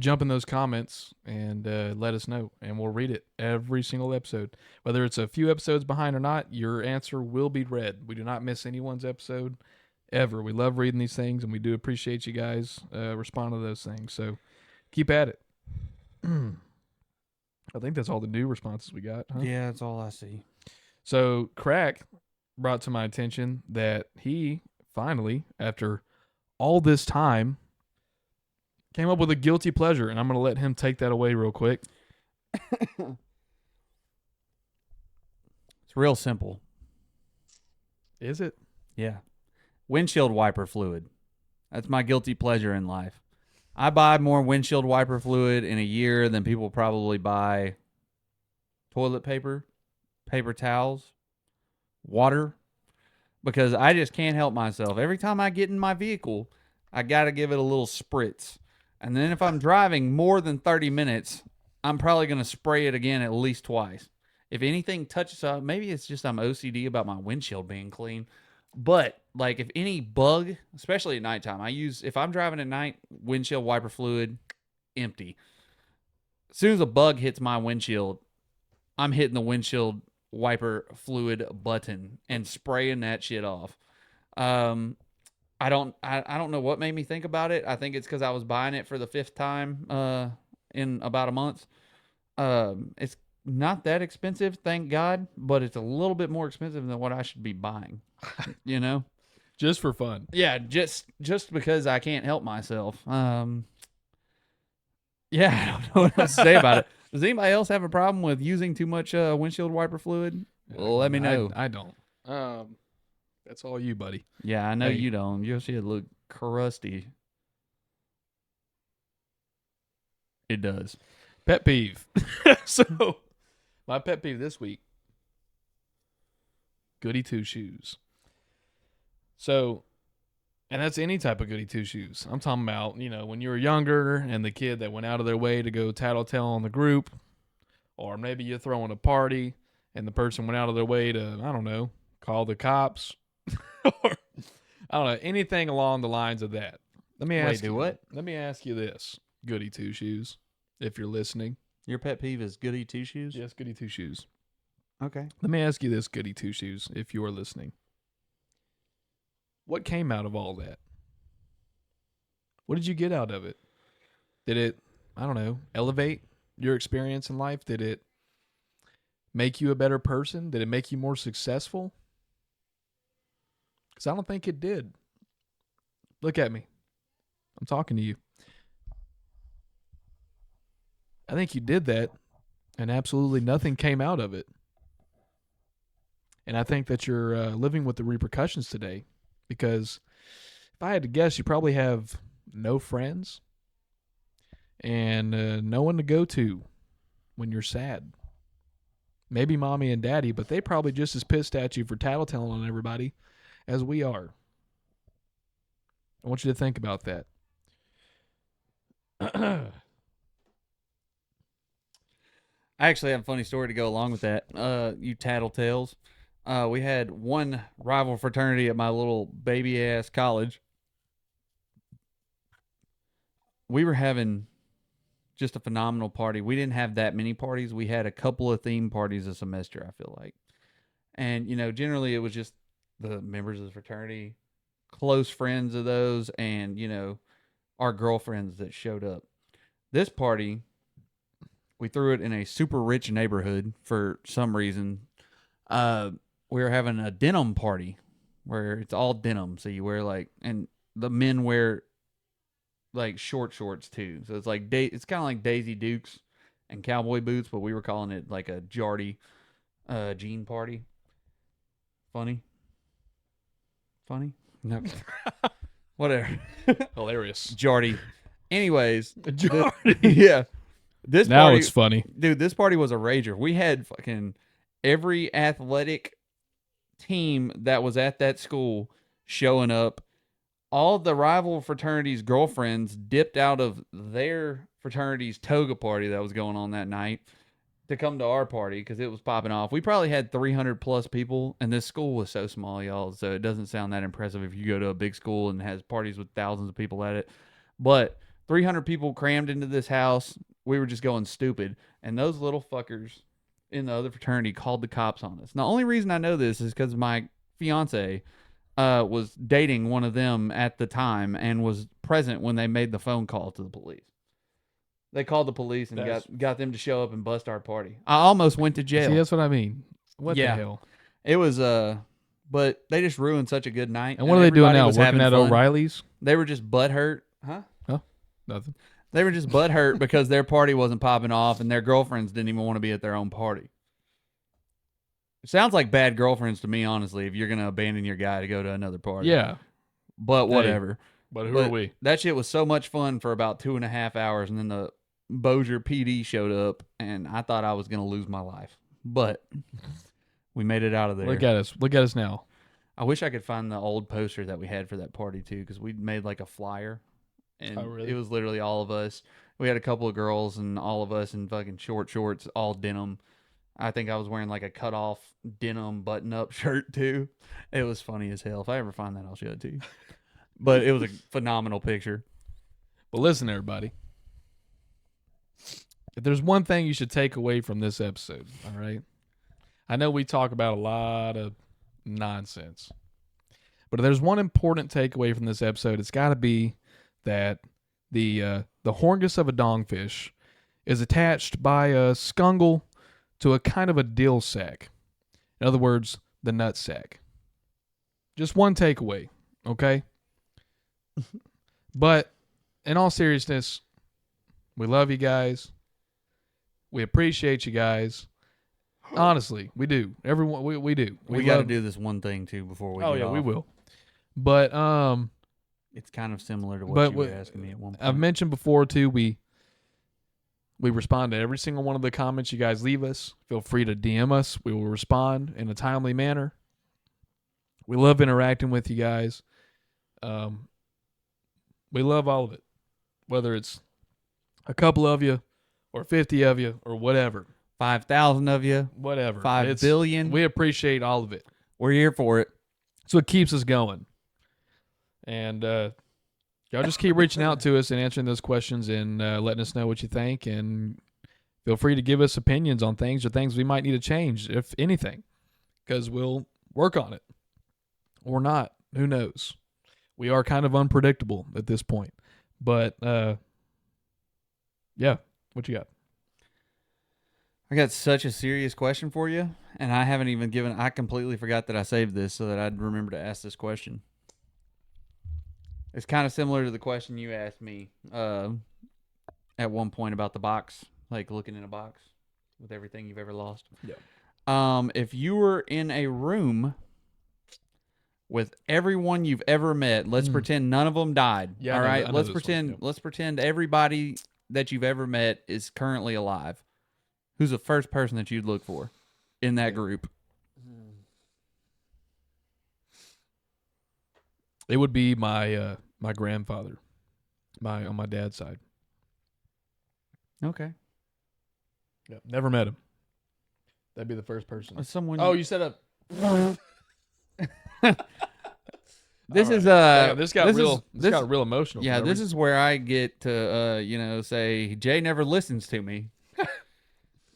jump in those comments and let us know, and we'll read it every single episode. Whether it's a few episodes behind or not, your answer will be read. We do not miss anyone's episode ever. We love reading these things, and we do appreciate you guys responding to those things. So keep at it. I think that's all the new responses we got. Huh? Yeah, that's all I see. So Crack brought to my attention that he finally, after all this time, came up with a guilty pleasure, and I'm going to let him take that away real quick. It's real simple. Is it? Yeah. Windshield wiper fluid. That's my guilty pleasure in life. I buy more windshield wiper fluid in a year than people probably buy toilet paper, paper towels, water, because I just can't help myself. Every time I get in my vehicle, I got to give it a little spritz. And then if I'm driving more than 30 minutes, I'm probably going to spray it again at least twice. If anything touches up, maybe it's just I'm OCD about my windshield being clean. But like if any bug, especially at nighttime, if I'm driving at night, windshield wiper fluid, empty. As soon as a bug hits my windshield, I'm hitting the windshield wiper fluid button and spraying that shit off. I don't know what made me think about it. I think it's because I was buying it for the 5th time in about a month. It's not that expensive, thank God, but it's a little bit more expensive than what I should be buying. You know, just for fun. Yeah, just because I can't help myself. Yeah, I don't know what else to say about it. Does anybody else have a problem with using too much windshield wiper fluid? Well, let me know. I don't. That's all you, buddy. Yeah, I know you don't. Your shit look crusty. It does. Pet peeve. So, my pet peeve this week. Goody two shoes. So, and that's any type of goody two shoes. I'm talking about, when you were younger and the kid that went out of their way to go tattletale on the group, or maybe you're throwing a party and the person went out of their way to, I don't know, call the cops, or I don't know, anything along the lines of that. Let me ask you this, goody two shoes, if you're listening. Your pet peeve is goody two shoes? Yes, goody two shoes. Okay. Let me ask you this, goody two shoes, if you are listening. What came out of all that? What did you get out of it? Did it, I don't know, elevate your experience in life? Did it make you a better person? Did it make you more successful? Because I don't think it did. Look at me. I'm talking to you. I think you did that, and absolutely nothing came out of it. And I think that you're living with the repercussions today. Because if I had to guess, you probably have no friends and no one to go to when you're sad. Maybe mommy and daddy, but they probably just as pissed at you for tattletelling on everybody as we are. I want you to think about that. I actually have a funny story to go along with that. You tattletales. We had one rival fraternity at my little baby ass college. We were having just a phenomenal party. We didn't have that many parties. We had a couple of theme parties a semester, I feel like. And, generally it was just the members of the fraternity, close friends of those, and, our girlfriends that showed up. This party, we threw it in a super rich neighborhood for some reason. We were having a denim party where it's all denim. So you wear and the men wear short shorts too. So it's it's kind of like Daisy Dukes and cowboy boots, but we were calling it like a Jardy jean party. Funny? No. Whatever. Hilarious. Jardy. Anyways. Jardy. Yeah. Now it's funny. Dude, this party was a rager. We had fucking every athletic team that was at that school showing up. All the rival fraternities' girlfriends dipped out of their fraternity's toga party that was going on that night to come to our party because it was popping off. We probably had 300 plus people, and this school was so small, y'all, so it doesn't sound that impressive if you go to a big school and has parties with thousands of people at it. But 300 people crammed into this house. We were just going stupid, and those little fuckers in the other fraternity called the cops on us. And the only reason I know this is because my fiance was dating one of them at the time and was present when they made the phone call to the police. They called the police and got them to show up and bust our party. I almost went to jail. See, that's what I mean. What the hell? It was but they just ruined such a good night. And what are they doing now? Working at fun. O'Reilly's? They were just butthurt. Huh? Nothing. They were just butthurt because their party wasn't popping off and their girlfriends didn't even want to be at their own party. It sounds like bad girlfriends to me, honestly, if you're going to abandon your guy to go to another party. Yeah. But whatever. But who are we? That shit was so much fun for about 2.5 hours, and then the Bossier PD showed up, and I thought I was going to lose my life. But we made it out of there. Look at us. Look at us now. I wish I could find the old poster that we had for that party, too, because we made like a flyer, and really? it was literally all of us. We had a couple of girls and all of us in fucking short shorts, all denim. I think I was wearing like a cut-off denim button-up shirt, too. It was funny as hell. If I ever find that, I'll show it to you. But it was a phenomenal picture. But listen, everybody. If there's one thing you should take away from this episode, all right? I know we talk about a lot of nonsense. But if there's one important takeaway from this episode, it's got to be that the horngus of a dongfish is attached by a scungle to a kind of a dill sack. In other words, the nut sack. Just one takeaway, okay? But in all seriousness, we love you guys. We appreciate you guys. Honestly, we do. Everyone, we do. We got to do this one thing too before we. Oh get yeah, off. we will. But it's kind of similar to what you were asking me at one point. I've mentioned before too. We respond to every single one of the comments you guys leave us. Feel free to DM us. We will respond in a timely manner. We love interacting with you guys. We love all of it, whether it's a couple of you or 50 of you or whatever. 5,000 of you. Whatever. 5 billion. We appreciate all of it. We're here for it. So it keeps us going. And y'all just keep reaching out to us and answering those questions and letting us know what you think. And feel free to give us opinions on things or things we might need to change, if anything, because we'll work on it. Or not. Who knows? We are kind of unpredictable at this point. But, yeah. What you got? I got such a serious question for you, and I haven't even I completely forgot that I saved this so that I'd remember to ask this question. It's kind of similar to the question you asked me at one point about the box, like looking in a box with everything you've ever lost. Yeah. If you were in a room with everyone you've ever met, let's pretend none of them died. Yeah, all right. Let's pretend. Let's pretend everybody that you've ever met is currently alive. Who's the first person that you'd look for in that group? It would be my my grandfather, on my dad's side. Okay. Yep. Never met him. That'd be the first person. Someone. Oh, you said a. This is this got real emotional. Yeah, this is where I get to say Jay never listens to me.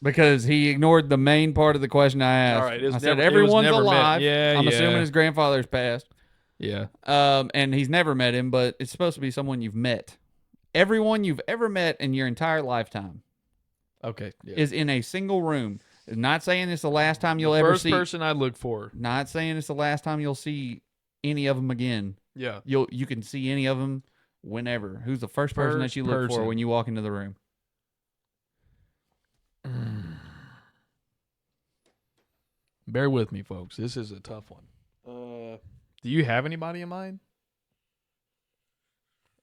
Because he ignored the main part of the question I asked. All right, I said everyone's alive. Yeah, I'm assuming his grandfather's passed. Yeah. And he's never met him, but it's supposed to be someone you've met. Everyone you've ever met in your entire lifetime. Okay. Yeah. Is in a single room. Not saying it's the last time you'll ever see. First person I look for. Not saying it's the last time you'll see any of them again. Yeah. You can see any of them whenever. Who's the first person that you look for when you walk into the room? Bear with me, folks. This is a tough one. Do you have anybody in mind?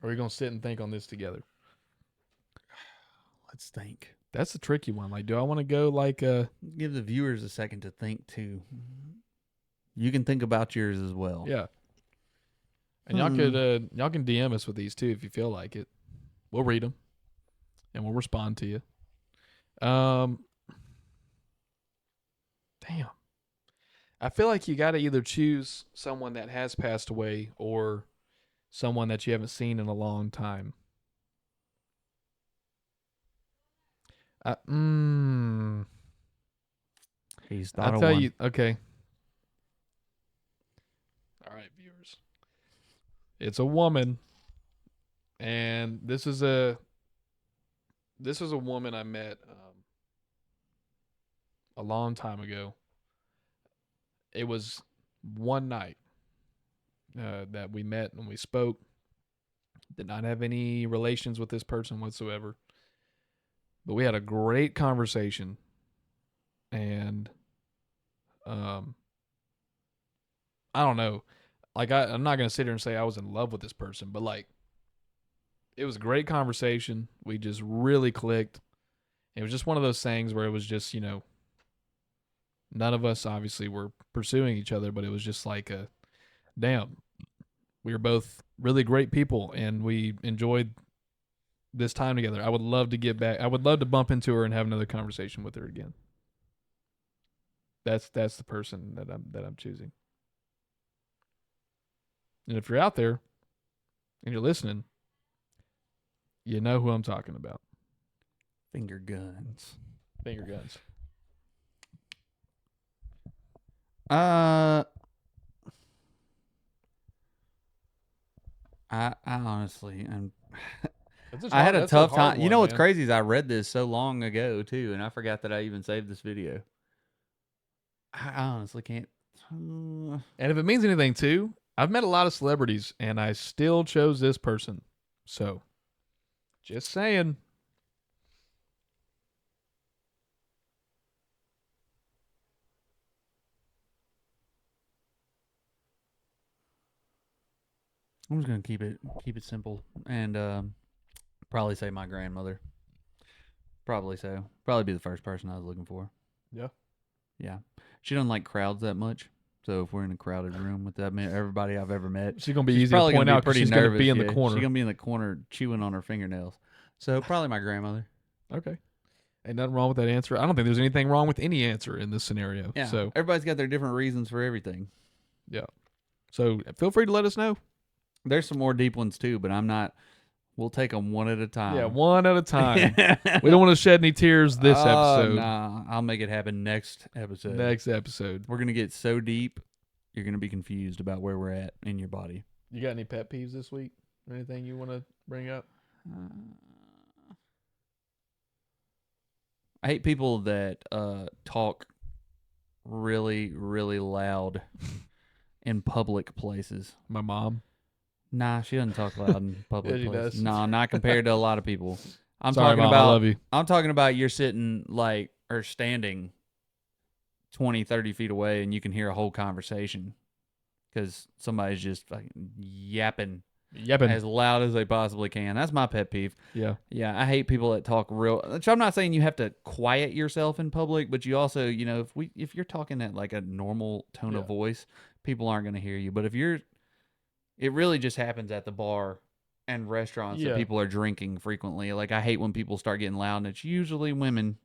Or are we going to sit and think on this together? Let's think. That's a tricky one. Like, do I want to go like give the viewers a second to think too. You can think about yours as well. Yeah. And y'all can DM us with these too if you feel like it. We'll read them and we'll respond to you. Damn. I feel like you got to either choose someone that has passed away or someone that you haven't seen in a long time. He's thought I'll tell you. Okay. All right, viewers. It's a woman, and this is a woman I met a long time ago. It was one night that we met and we spoke, Did not have any relations with this person whatsoever. But we had a great conversation. And I don't know. Like I'm not gonna sit here and say I was in love with this person, but like it was a great conversation. We just really clicked. It was just one of those things where it was just, none of us obviously were pursuing each other, but it was just like damn, we were both really great people and we enjoyed this time together. I would love to get back. I would love to bump into her and have another conversation with her again. That's the person that I'm choosing. And if you're out there and you're listening, you know who I'm talking about. Finger guns. Finger guns. I honestly, I had a tough time. You know what's crazy is I read this so long ago too, and I forgot that I even saved this video. I honestly can't. And if it means anything too, I've met a lot of celebrities, and I still chose this person. So, just saying. I'm just gonna keep it simple and probably say my grandmother. Probably so. Probably be the first person I was looking for. Yeah. Yeah. She doesn't like crowds that much. So if we're in a crowded room with that everybody I've ever met, she's gonna be easy to point out. Pretty she's nervous. Gonna be in the corner. She's gonna be in the corner chewing on her fingernails. So probably my grandmother. Okay. Ain't nothing wrong with that answer. I don't think there's anything wrong with any answer in this scenario. Yeah. So everybody's got their different reasons for everything. Yeah. So feel free to let us know. There's some more deep ones too, but I'm not. We'll take them one at a time. Yeah, one at a time. We don't want to shed any tears this episode. Nah, I'll make it happen next episode. We're going to get so deep, you're going to be confused about where we're at in your body. You got any pet peeves this week? Anything you want to bring up? I hate people that talk really, really loud in public places. My mom. Nah, she doesn't talk loud in public Yeah, she places. does. No, not compared to a lot of people. Sorry, Mom, I love you. I'm talking about you're sitting or standing 20, 30 feet away and you can hear a whole conversation because somebody's just fucking yapping as loud as they possibly can. That's my pet peeve. Yeah. Yeah, I hate people that talk real. Which I'm not saying you have to quiet yourself in public, but you also, if you're talking at like a normal tone of voice, people aren't going to hear you. But it really just happens at the bar and restaurants that people are drinking frequently. Like, I hate when people start getting loud, and it's usually women,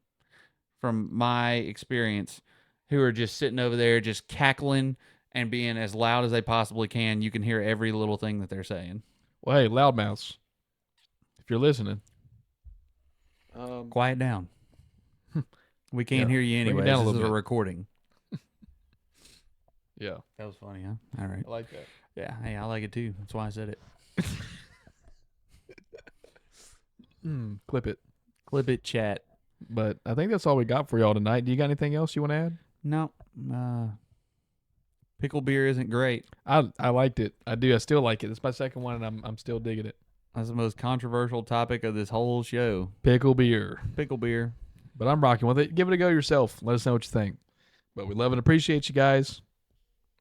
from my experience, who are just sitting over there just cackling and being as loud as they possibly can. You can hear every little thing that they're saying. Well, hey, loudmouths, if you're listening, quiet down. We can't hear you anyway. This is a recording. Yeah. That was funny, huh? All right. I like that. Yeah, hey, I like it too. That's why I said it. Clip it. Clip it, chat. But I think that's all we got for y'all tonight. Do you got anything else you want to add? No. Pickle beer isn't great. I liked it. I do. I still like it. It's my second one, and I'm still digging it. That's the most controversial topic of this whole show. Pickle beer. Pickle beer. But I'm rocking with it. Give it a go yourself. Let us know what you think. But we love and appreciate you guys.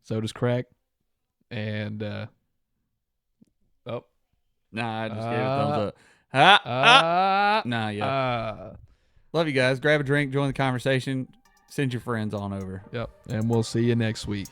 So does Crack. And nah, I just gave it a thumbs up. Nah, yeah. Love you guys. Grab a drink, join the conversation, send your friends on over. Yep. And we'll see you next week.